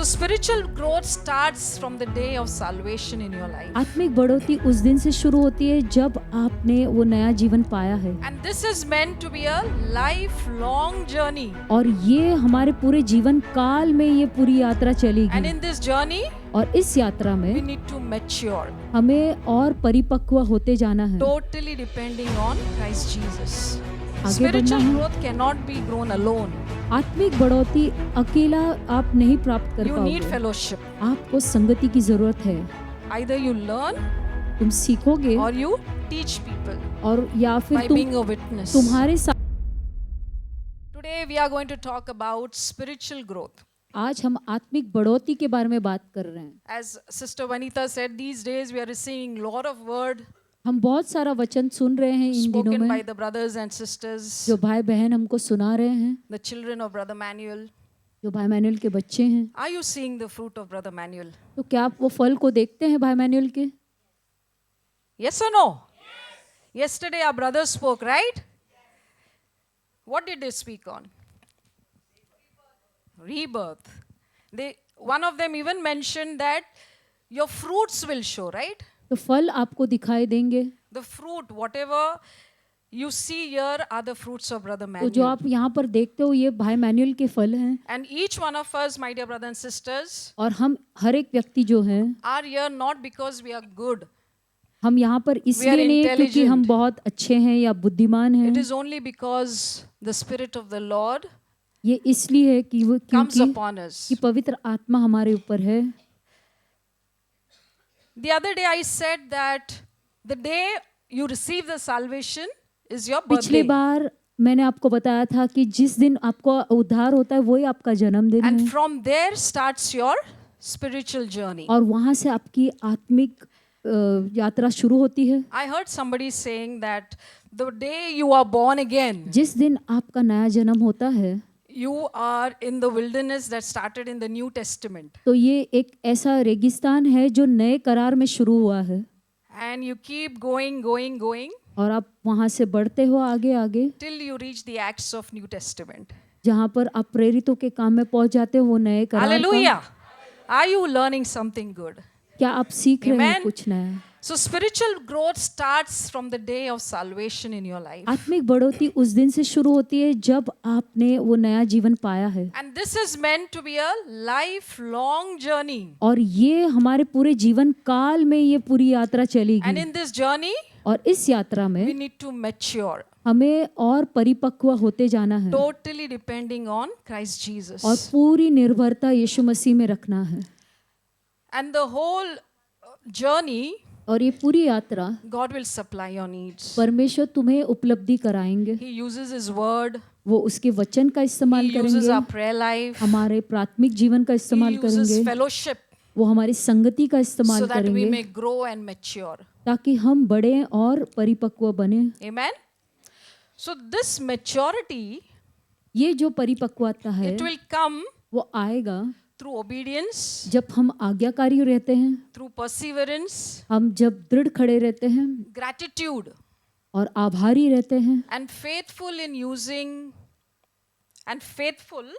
spiritual growth starts from the day of salvation in your life. आत्मिक बढ़ोतरी उस दिन से शुरू होती है जब आपने वो नया जीवन पाया है, And this is meant to be a lifelong journey. और ये हमारे पूरे जीवन काल में ये पूरी यात्रा And चलेगी। in this journey, और इस यात्रा we में need to mature, हमें और परिपक्व होते जाना है, totally depending on Christ Jesus. आगे बढ़ना Spiritual है। growth cannot be grown alone. आत्मिक बढ़ोतरी अकेला आप नहीं प्राप्त कर You need पाओगे, fellowship. आपको संगति की जरूरत है। Either you learn तुम सीखोगे or you teach people और या by फिर being a witness. तुम्हारे साथ। Today we are going to talk about spiritual growth. आज हम आत्मिक बढ़ोतरी के बारे में बात कर रहे हैं। As Sister Vanita said, these days we are receiving lot of word हम बहुत सारा वचन सुन रहे हैं इन दिनों spoken by में, the brothers and sisters, जो भाई बहन हमको सुना रहे हैं, the children of Brother Manuel. जो भाई मैनुअल के बच्चे हैं। Are you seeing the fruit of Brother Manuel? तो क्या आप वो फल को देखते हैं भाई मैनुअल के? Yes or no? Yesterday our brothers spoke, right? What did they speak on? Rebirth. One of them even mentioned that your fruits will show, right? तो फल आपको दिखाई देंगे। The fruit, whatever you see here, are the fruits of Brother तो जो Manuel. आप यहाँ पर देखते हो ये भाई मैनुअल के फल हैं, And each one of us, my dear brothers and sisters, और हम हर एक व्यक्ति जो है, are here not because we are good. हम यहाँ पर इसलिए नहीं है क्योंकि हम intelligent. बहुत अच्छे हैं या बुद्धिमान It हैं। is only because the Spirit of the Lord ये इसलिए है कि वो comes क्योंकि upon us. कि पवित्र आत्मा हमारे ऊपर है। The other day I said that the day you receive the salvation is your पिछले birthday. बार मैंने आपको बताया था कि जिस दिन आपको उद्धार होता है वही आपका जन्मदिन है, And from there starts your spiritual journey. और वहाँ से आपकी आत्मिक यात्रा शुरू होती है। I heard somebody saying that the day you are born again, जिस दिन आपका नया जन्म होता है, you are in the wilderness that started in the New Testament. तो ये एक ऐसा रेगिस्तान है जो नए करार में शुरू हुआ है, And you keep going, going, going और आप वहाँ से बढ़ते हो आगे आगे, till you reach the Acts of New Testament. जहाँ पर आप प्रेरितों के काम में पहुँच जाते हो, वो नए करार का। Hallelujah. Are you learning something good? क्या आप सीख रहे हैं Amen. कुछ नया? So spiritual growth starts from the day of salvation in your life. आत्मिक बढ़ोतरी उस दिन से शुरू होती है जब आपने वो नया जीवन पाया है, And this is meant to be a lifelong journey. और ये हमारे पूरे जीवन काल में ये पूरी यात्रा And चलेगी। in this journey, और इस यात्रा we में need to mature, हमें और परिपक्व होते जाना है, totally depending on Christ Jesus. और पूरी निर्भरता यीशु मसीह में रखना है। And the whole journey, और ये पूरी यात्रा God will supply your needs. परमेश्वर तुम्हें उपलब्धि कराएंगे। He uses His word. वो उसके वचन का He इस्तेमाल uses करेंगे, our prayer life. हमारे प्राथमिक जीवन का He इस्तेमाल uses करेंगे, fellowship वो हमारी संगति का so इस्तेमाल that we करेंगे, may grow and mature. ताकि हम बढ़े और परिपक्व बने। Amen. So this maturity, ये जो परिपक्वता है it will come वो आएगा through obedience, जब हम आज्ञाकारी रहते हैं, through perseverance, हम जब दृढ़ खड़े रहते हैं gratitude, और आभारी रहते हैं, and faithful in using and faithful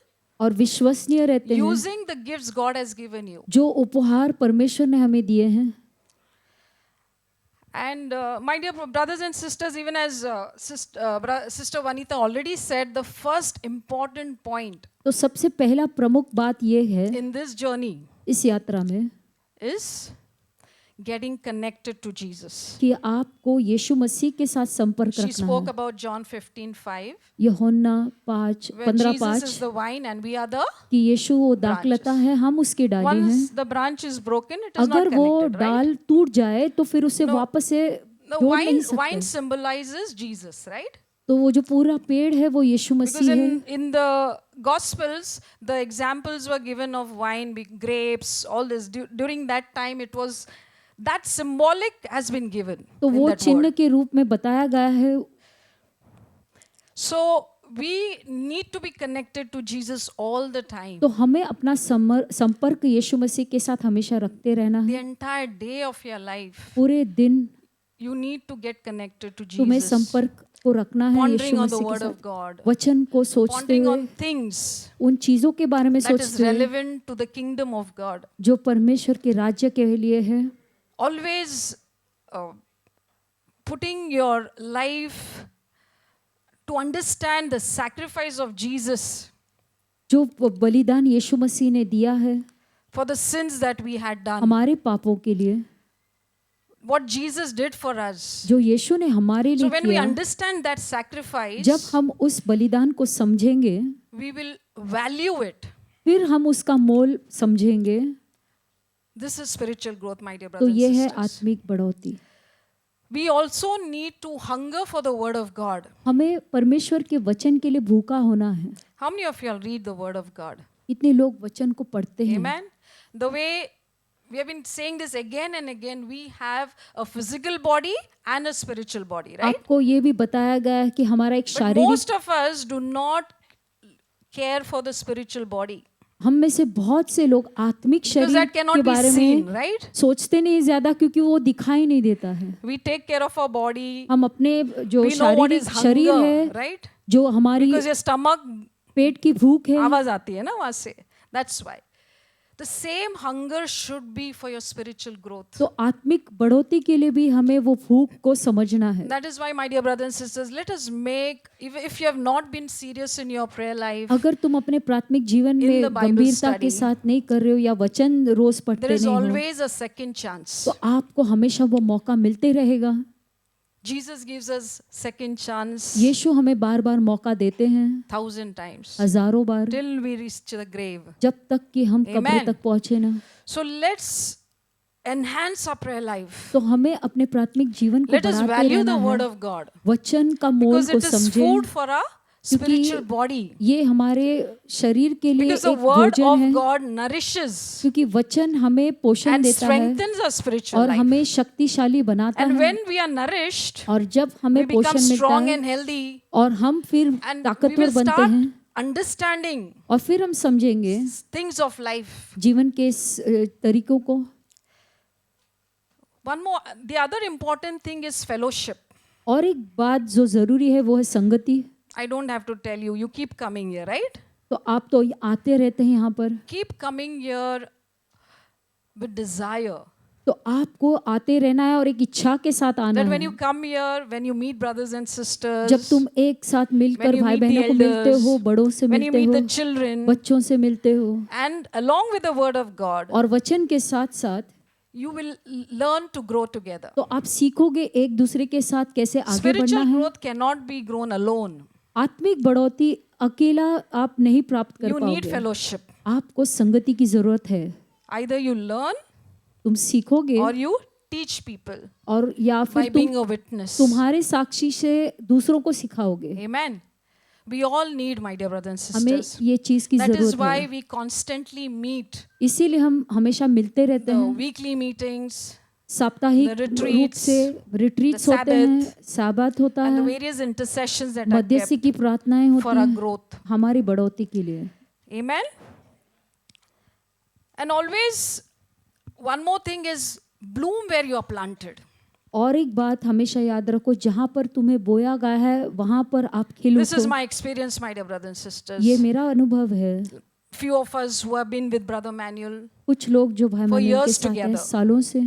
और विश्वसनीय रहते हैं using the gifts God has given you. जो उपहार परमेश्वर ने हमें दिए हैं। And my dear brothers and sisters, even as Sister Vanita already said, the first important point तो सबसे पहला प्रमुख बात ये है in this journey इस यात्रा में is getting connected to Jesus. कि आपको यीशु मसीह के साथ संपर्क She रखना spoke है। about John 15:5, यूहन्ना 5 where 15 Jesus is 5 the vine and we are the. कि यीशु वो दाखलता है, हम उसके डाली हैं। Once the branch is broken, it is not अगर वो connected, right? डाल टूट जाए तो फिर उसे No. वापस से The जोड़ नहीं vine सकते। symbolizes Jesus, right? तो वो जो पूरा पेड़ है वो यीशु Because मसीह है। in the Gospels, the examples were given of wine, grapes, all this. During that time, it was that symbolic has been given. तो in वो that चिन्ह word. के रूप में बताया गया है। So we need to be connected to Jesus all the time. तो हमें अपना संपर्क यीशु मसीह के साथ हमेशा रखते रहना The है। entire day of your life, पूरे दिन you need to get connected to तुम्हें Jesus. संपर्क को रखना है यीशु pondering on the मसीह के word of साथ, God, वचन को सोचते pondering हुए, on things उन चीजों के बारे में that is सोचते हुए relevant to the kingdom of God. जो परमेश्वर के राज्य के लिए है। Always uh, putting your life to understand the sacrifice of Jesus जो बलिदान यीशु मसीह ने दिया है for the sins that we had done. हमारे पापों के लिए, What Jesus did for us. जो यीशु ने हमारे So लिए when we किया, understand that जब sacrifice, हम उस बलिदान को समझेंगे, we will value it. फिर हम उसका मोल समझेंगे। This is spiritual growth, my dear तो brothers ये and है sisters. आत्मिक बढ़ोतरी। We also need to hunger for the word of God. हमें परमेश्वर के वचन के लिए भूखा होना है। How many of you all read the word of God? इतने लोग वचन को पढ़ते हैं। Amen. The way we have been saying this again and again, we have a physical body and a spiritual body, right? आपको ये भी बताया गया है कि हमारा एक But शारीरिक, most of us do not care for the spiritual body हम में से बहुत से लोग आत्मिक because शरीर that के cannot be बारे seen, में right? सोचते नहीं ज्यादा, क्योंकि वो दिखाई नहीं देता है। We take care of our body. हम अपने जो We know what शारीरिक is शरीर hunger, है, right? जो हमारी Because your stomach पेट की भूख है, आवाज आती है ना वहां से. That's why. The same hunger should be for your spiritual growth. तो आत्मिक बढ़ोतरी के लिए भी हमें वो भूख को समझना है। That is why, my dear brothers and sisters, let us make, if you have not been serious in your prayer life, अगर तुम अपने प्राथमिक जीवन In में the Bible गंभीरता के study, साथ नहीं कर रहे हो या वचन रोज there पढ़ते is नहीं हो, always a second chance. तो आपको हमेशा वो मौका मिलते रहेगा। Jesus gives us second chance यीशु हमें बार बार मौका देते हैं, 1,000 times हजारों बार, till we reach the grave. जब तक कि हम कब्र Amen. तक पहुंचे ना। So let's enhance our prayer life. तो हमें अपने प्राथमिक जीवन को Let us बढ़ाते value रहना the word है, of God वचन का मोल because को it is समझें, food for our spiritual क्योंकि body. ये हमारे शरीर के लिए Because the एक word भोजन of है, God nourishes क्योंकि वचन हमें पोषण and देता है strengthens our spiritual और life. हमें शक्तिशाली बनाता And है। when we are nourished, और जब we हमें become पोषण मिलता strong है and healthy, और हम फिर and we ताकतवर will बनते start हैं, understanding और फिर हम समझेंगे things of life. जीवन के तरीकों को। One more, the other important thing is fellowship. और एक बात जो जरूरी है वो है संगति। I don't have to tell you, you keep coming here, right? तो आप तो आते रहते हैं यहाँ पर, Keep coming here with desire. तो आपको आते रहना है और एक इच्छा के साथ आना That है। when you come here, when you meet brothers and sisters, जब तुम एक साथ when मिलकर you भाई meet the बहनों को मिलते elders, हो, बड़ों से when you मिलते meet हो, the children, बच्चों से मिलते हो, and along with the word of God, और वचन के साथ साथ you will learn to grow together. तो आप सीखोगे एक दूसरे के साथ कैसे आगे बढ़ना Spiritual है। growth cannot be grown alone. आत्मिक बढ़ोतरी अकेला आप नहीं प्राप्त कर You need पाओगे, fellowship. आपको संगति की जरूरत है। Either you learn तुम सीखोगे or you teach people और या by फिर being तुम a witness. तुम्हारे साक्षी से दूसरों को सिखाओगे। Amen. We all need, my dear brothers and हमें sisters. ये चीज की That is जरूरत why है, we constantly meet. इसीलिए हम हमेशा मिलते रहते The हैं। weekly meetings साप्ताहिक the retreats, रूप से रिट्रीट्स the होते हैं, Sabbath, साबात होता and the है, various intercessions that are मध्यस्थी kept की प्रार्थनाएं for होती our हैं growth. हमारी बढ़ोतरी के लिए। Amen. And always, one more thing is bloom where you are planted. और एक बात हमेशा याद रखो, जहाँ पर तुम्हें बोया गया है वहाँ पर आप खिल This is उठो। my experience, my dear brothers and sisters. ये मेरा अनुभव है। Few of us who have been with Brother Manuel, कुछ लोग जो भाई मानुएल के years साथ हैं together. सालों से,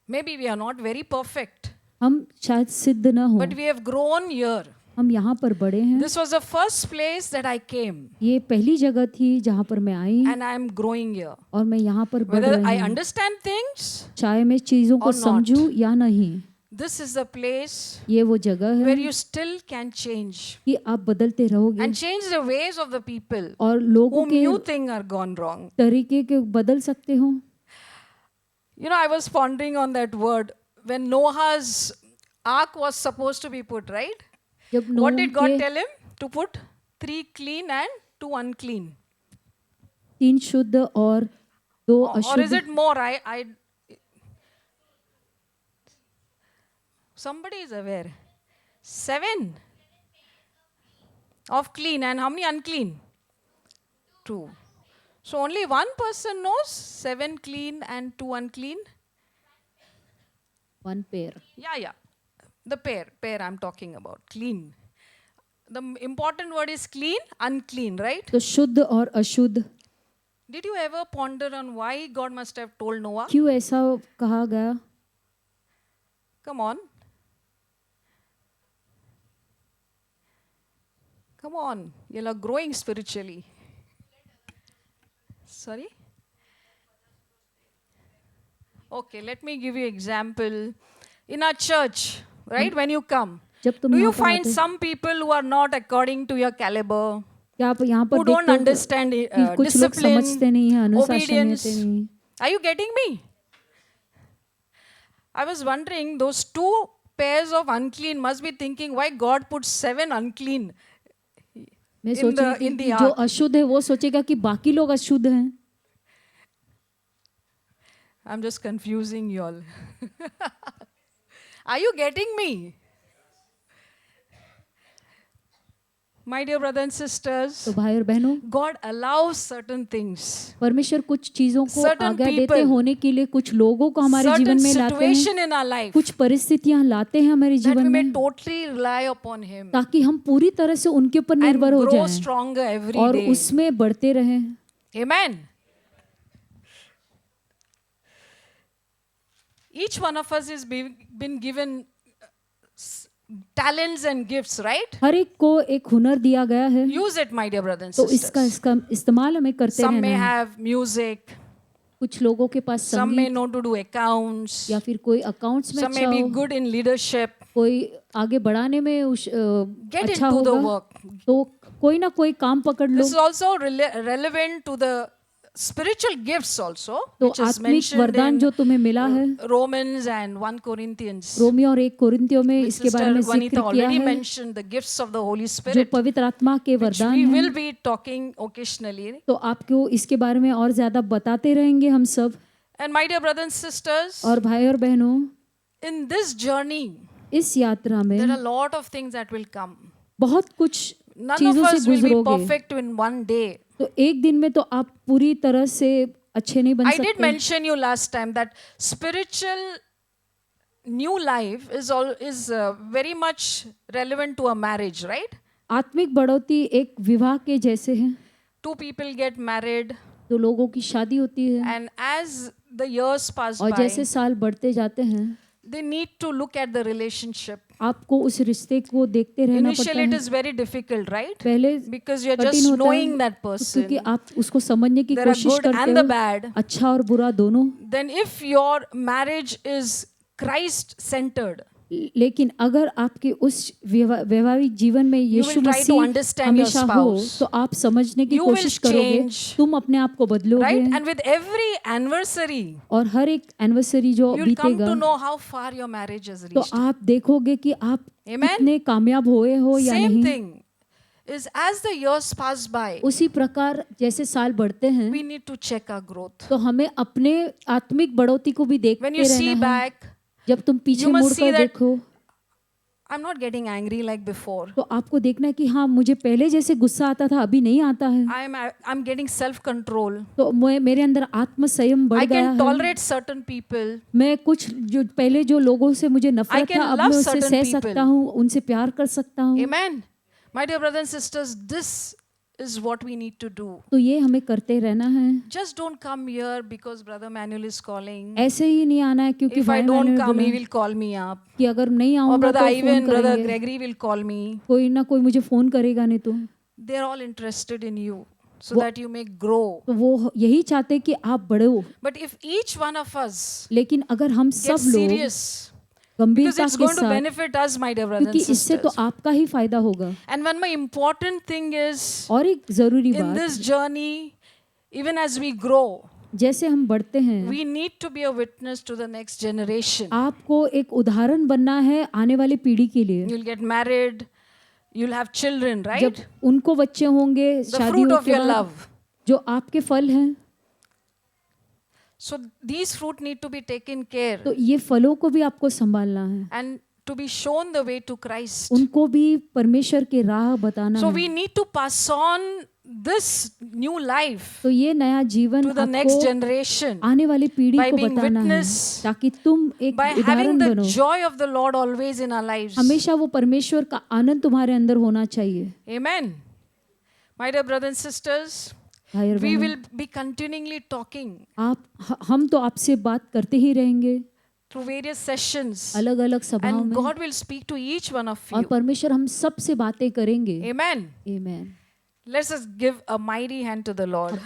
maybe we are not very perfect, हम शायद सिद्ध न हो, but we have grown here. हम यहाँ पर बड़े हैं। This was the first place that I came, ये पहली जगह थी जहाँ पर मैं आई and I am growing here. और मैं यहाँ पर बढ़ Whether I रही हूँ, understand things, चाहे मैं चीजों को or not. समझूं या नहीं, this is the place ये वो जगह है where you still can change कि आप बदलते रहोगे and change the ways of the people और लोगों whom के you think are gone wrong. तरीके के बदल सकते हो। You know, I was pondering on that word when Noah's ark was supposed to be put, right? जब What नूह did God के tell him? To put 3 clean and 2 unclean. 3 शुद्ध और 2 Or is अशुद्ध, it more? Somebody is aware. 7 of clean and how many unclean? 2. So only one person knows 7 clean and 2 unclean. 1 pair. Yeah. The pair I'm talking about, clean. The important word is clean, unclean, right? तो शुद्ध और अशुद्ध, Did you ever ponder on why God must have told Noah? क्यों ऐसा कहा गया? Come on. Come on. You are growing spiritually. Sorry? Okay, let me give you example. In our church, right, when you come, जब तुम do यहाँ you पर find आते some people who are not according to your caliber, क्या आप यहाँ पर who don't देखते हो understand कि कुछ लोग discipline, समझते नहीं हैं, अनुशासन obedience? रहते नहीं? Are you getting me? I was wondering, those two pairs of unclean must be thinking why God put 7 unclean मैं in सोच रही the थी in the कि जो ark. अशुद्ध है वो सोचेगा कि बाकी लोग अशुद्ध हैं. I'm just confusing you all. Are you getting me? My dear brothers and sisters, तो भाई और बहनों, God allows certain things, परमेश्वर कुछ चीजों को Certain आज्ञा देते people, होने के लिए कुछ लोगों को हमारे certain जीवन में लाते हैं, situation in our life कुछ परिस्थितियां लाते हैं हमारे that we जीवन may में totally rely upon Him ताकि हम पूरी तरह से उनके ऊपर and निर्भर हो grow जाएं stronger every और day. उसमें बढ़ते रहें. Amen. Each one of us is been given talents and gifts, right? हर एक को एक हुनर दिया गया है, Use it, my dear brothers and तो sisters. इसका इस्तेमाल हमें करते Some रहना may है. have music, कुछ लोगों के पास some may संगीत know to do accounts, या फिर कोई अकाउंट्स में some may अच्छा be हो, good in leadership. कोई आगे बढ़ाने में Get अच्छा into the होगा, work. तो कोई ना कोई काम पकड़ लो. This is also relevant to the spiritual gifts also, तो which is आत्मिक mentioned वरदान in जो तुम्हें मिला है, Romans and 1 Corinthians. रोमियो और 1 कोरिन्थियों में Which इसके बारे में Sister जिक्र Vanita किया already है, mentioned the gifts of the Holy जो Spirit, पवित्र आत्मा के which वरदान we हैं. will be talking occasionally. तो आपको इसके बारे में और ज्यादा बताते रहेंगे हम सब. And my dear brothers and sisters, और भाई और बहनों, in this journey, इस यात्रा में there are a lot of things that will come. बहुत कुछ None of चीजों से us will be गुजरोगे. perfect in one day. तो एक दिन में तो आप पूरी तरह से अच्छे नहीं बन I did सकते. mention you last time that spiritual new life is very much relevant to a marriage, right? आत्मिक बढ़ोतरी एक विवाह के जैसे है. Two people get married, तो लोगों की शादी होती है and as the years pass और by, जैसे साल बढ़ते जाते हैं they need to look at the relationship. आपको उस रिश्ते को देखते रहना पड़ता Initially, it है. is very difficult, right? पहले Because you're कठिन just होता knowing है that क्योंकि person. आप उसको समझने की There are कोशिश good and करते the हो, bad. अच्छा और बुरा दोनों. Then, if your marriage is Christ-centered, लेकिन अगर आपके उस वैवाहिक जीवन में यीशु will try to Masih understand your हमेशा हो, spouse. तो आप समझने की You will कोशिश करोगे, change. तुम अपने आप को बदलोगे, right? And with every anniversary, और हर एक एनिवर्सरी जो you'll come बीतेगा to know how far your marriage has तो reached. आप देखोगे कि आप Amen? कितने कामयाब हुए हो या Same नहीं. thing is as the years pass by, उसी प्रकार जैसे साल बढ़ते हैं we need to check our growth. तो हमें अपने आत्मिक बढ़ोतरी को भी देखते When you see रहना है. back, जब तुम पीछे you must see मुड़कर that देखो I'm not getting angry like before. तो आपको देखना है कि हाँ मुझे पहले जैसे गुस्सा आता था अभी नहीं आता है. I'm getting self-control. तो मेरे अंदर आत्म संयम बढ़ I गया can है. tolerate certain people. मैं कुछ जो पहले जो लोगों से मुझे I नफरत can था अब love मैं उससे certain सह people. सकता हूँ, उनसे प्यार कर सकता हूँ. Amen. My dear brothers and sisters, this is what we need to do. तो ये हमें करते रहना है. Just don't come here because Brother Manuel is calling. ऐसे ही नहीं आना है क्योंकि If I भाई don't मैंने come, he बोला will call me up. कि अगर नहीं Or आऊंगा Brother तो Ivan, फोन Brother करेंगे. Gregory will call me. कोई ना कोई मुझे फोन करेगा नहीं तो. They're all interested in you so that you may grow. तो वो यही चाहते कि आप बढ़ो. But if each one of us लेकिन अगर हम get सब लोग serious, because गंभीरता it's के going to साथ, benefit us, my dear brothers क्योंकि and इससे तो sisters. आपका ही फायदा होगा. And one more important thing is, और एक जरूरी in बात, this journey, even as we grow, जैसे हम बढ़ते हैं we need to be a witness to the next generation. आपको एक उदाहरण बनना है आने वाली पीढ़ी के लिए. You'll get married, you'll have children, जब right? उनको बच्चे होंगे The शादी fruit of के your बाद love. जो आपके फल हैं, So these fruit need to be taken care तो ये फलों को भी आपको संभालना है, and to be shown the way to Christ. उनको भी परमेश्वर के राह बताना So है. we need to pass on this new life तो ये नया जीवन to the next आपको generation आने वाली पीढ़ी by को being बताना है witness, ताकि तुम एक by having उदाहरण the बनो। joy of the Lord always in our lives. हमेशा वो परमेश्वर का आनंद तुम्हारे अंदर होना चाहिए। Amen. My dear brothers and sisters, भाई और we बहनों, will be continually talking हम तो आपसे बात करते ही रहेंगे through various sessions, अलग अलग सभाओं and में, God will speak to each one of और you. परमेश्वर हम सब से बातें करेंगे। Amen. आमीन। Let's just give a mighty hand to the Lord.